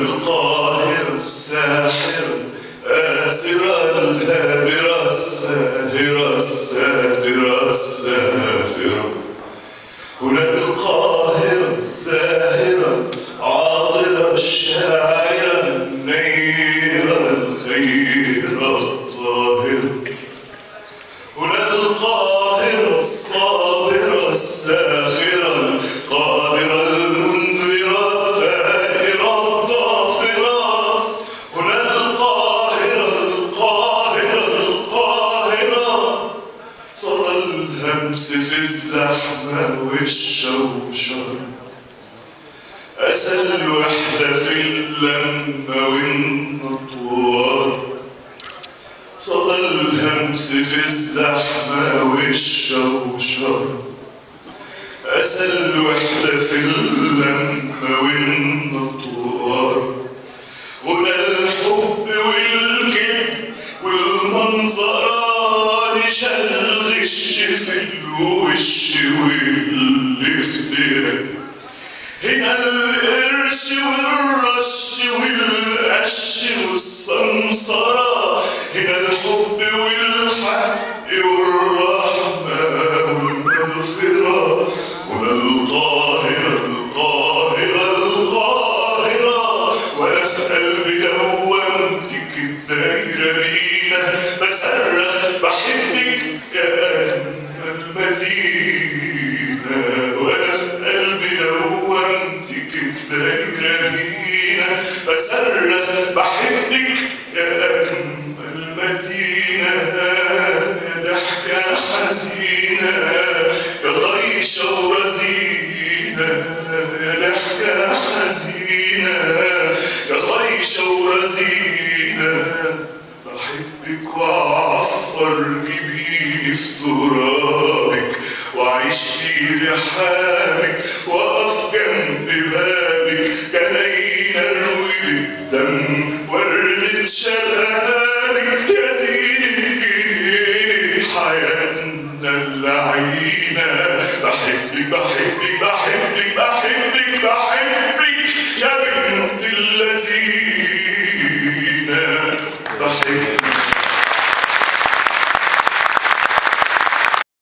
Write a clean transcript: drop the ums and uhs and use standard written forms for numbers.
القاهرة الساحرة آسرة الهادرة الساهرة السادرة السافرة. هنا القاهرة الزاهرة عاطرة الشاعرة النيرة الخيرة الطاهرة. هنا القاهرة الصابرة الساخرة القادرة المنذرة الثائرة الظافرة. هنا القاهرة القاهرة صدى الهمس في الزحمة والشوشرة، أسى الوحدة في اللمة والنطوار. صدى الهمس في الزحمة والشوشرة، أسى الوحدة في اللمة والنطوار. هنا الحب والكذب والمنظرة نشا الغش في الوش والافتراء. هنا القرش والرش والقش والسمسرة. هنا الحب والحق والرحمة والمغفرة. هنا القاهرة وأنا في قلبي دوامتك الدايرة بينا بصرخ بحبك يا أجمل مدينة. وأنا في قلبي دوامتك الدايرة بينا بصرخ بحبك يا أجمل مدينة. يا ضحكة حزينة يا طيشة ورزينة. يا ضحكة حزينة يا طيشة ورزينة. بحبك وأعفر جبيني في ترابك وأعيش في رحابك وأقف جنب بابك جناين أروي بالدم وردة شبابك يا زينة جنينة حياتنا اللعينة. بحبك بحبك بحبك بحبك بحبك